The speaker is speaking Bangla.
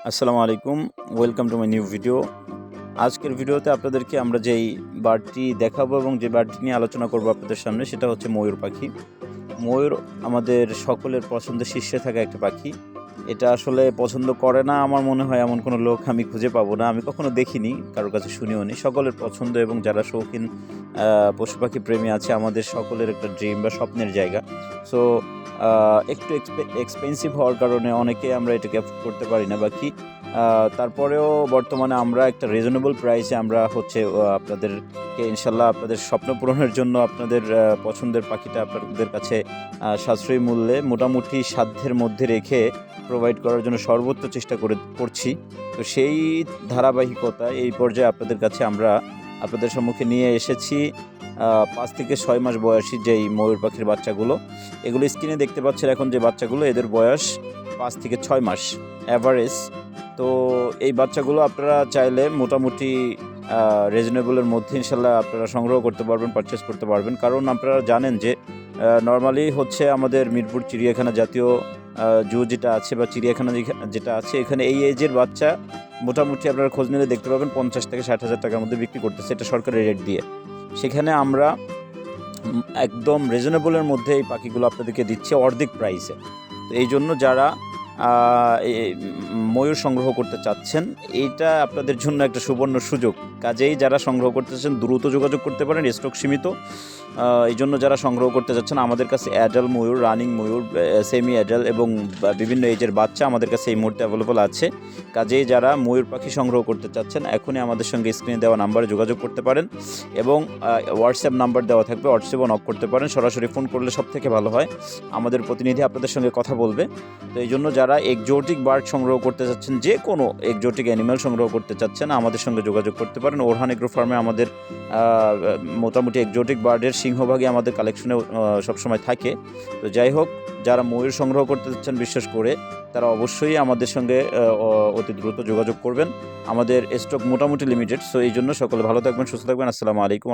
আসসালামু আলাইকুম, welcome to my new video. আজকের ভিডিওতে আপনাদেরকে আমরা যেই বার্ডটি দেখাবো এবং যে বার্ডটি নিয়ে আলোচনা করবো আপনাদের সামনে, সেটা হচ্ছে ময়ূর পাখি। ময়ূর আমাদের সকলের পছন্দের শীর্ষে থাকা একটা পাখি। এটা আসলে পছন্দ করে না আমার মনে হয় এমন কোনো লোক আমি খুঁজে পাবো না, আমি কখনো দেখিনি, কারোর কাছে শুনিও নি। সকলের পছন্দ এবং যারা শৌখিন পশু পাখি প্রেমী আছে, আমাদের সকলের একটা ড্রিম বা স্বপ্নের জায়গা। সো একটু এক্সপেন্সিভ হওয়ার কারণে অনেকে আমরা এটাকে অ্যাফোর্ড করতে পারি না বাকি। তারপরেও বর্তমানে আমরা একটা রিজনেবল প্রাইসে আমরা হচ্ছে আপনাদেরকে ইনশাল্লাহ আপনাদের স্বপ্ন পূরণের জন্য আপনাদের পছন্দের পাখিটা আপনাদের কাছে সাশ্রয়ী মূল্যে মোটামুটি সাধ্যের মধ্যে রেখে প্রোভাইড করার জন্য সর্বোচ্চ চেষ্টা করছি। তো সেই ধারাবাহিকতায় এই পর্যায়ে আপনাদের কাছে আমরা আপনাদের সম্মুখে নিয়ে এসেছি 5 থেকে 6 মাস বয়সী যেই ময়ূর পাখির বাচ্চাগুলো। এগুলো স্ক্রিনে দেখতে পাচ্ছেন এখন যে বাচ্চাগুলো, এদের বয়স 5 থেকে 6 মাস অ্যাভারেজ। তো এই বাচ্চাগুলো আপনারা চাইলে মোটামুটি রিজনেবলের মধ্যে ইনশাল্লাহ আপনারা সংগ্রহ করতে পারবেন, পারচেস করতে পারবেন। কারণ আপনারা জানেন যে নর্মালি হচ্ছে আমাদের মিরপুর চিড়িয়াখানা জাতীয় জু যেটা আছে বা চিড়িয়াখানা যেটা আছে, এখানে এই এজের বাচ্চা মোটামুটি আপনারা খোঁজ নিলে দেখতে পাবেন 50 থেকে 60 হাজার টাকার মধ্যে বিক্রি করতেছে, এটা সরকারি রেট দিয়ে। সেখানে আমরা একদম রিজনেবলের মধ্যে এই পাখিগুলো আপনাদেরকে দিচ্ছে অর্ধেক প্রাইসে। তো এই জন্য যারা ময়ূর সংগ্রহ করতে চাচ্ছেন, এইটা আপনাদের জন্য একটা সুবর্ণ সুযোগ। কাজেই যারা সংগ্রহ করতে চাচ্ছেন দ্রুত যোগাযোগ করতে পারেন, স্টক সীমিত। এই জন্য যারা সংগ্রহ করতে চাচ্ছেন, আমাদের কাছে অ্যাডাল ময়ূর, রানিং ময়ূর, সেমি অ্যাডাল এবং বিভিন্ন এজের বাচ্চা আমাদের কাছে এই মুহূর্তে অ্যাভেলেবল আছে। কাজেই যারা ময়ূর পাখি সংগ্রহ করতে চাচ্ছেন, এখনই আমাদের সঙ্গে স্ক্রিনে দেওয়া নাম্বারে যোগাযোগ করতে পারেন এবং হোয়াটসঅ্যাপ নাম্বার দেওয়া থাকবে, হোয়াটসঅ্যাপও নক করতে পারেন। সরাসরি ফোন করলে সব থেকে ভালো হয়, আমাদের প্রতিনিধি আপনাদের সঙ্গে কথা বলবে। তো এই জন্য যারা এক্সোটিক বার্ড সংগ্রহ করতে চাচ্ছেন, যে কোনো এক্সোটিক অ্যানিম্যাল সংগ্রহ করতে চাচ্ছেন, আমাদের সঙ্গে যোগাযোগ করতে পারেন। ওরহান এগ্রো ফার্মে আমাদের মোটামুটি এক্সোটিক বার্ডের সিংহভাগই আমাদের কালেকশনে সবসময় থাকে। তো যাই হোক, যারা ময়ূর সংগ্রহ করতে চাচ্ছেন বিশেষ করে, তারা অবশ্যই আমাদের সঙ্গে অতি দ্রুত যোগাযোগ করবেন। আমাদের স্টক মোটামুটি লিমিটেড। সো এই জন্য সকলে ভালো থাকবেন, সুস্থ থাকবেন। আসসালামু আলাইকুম।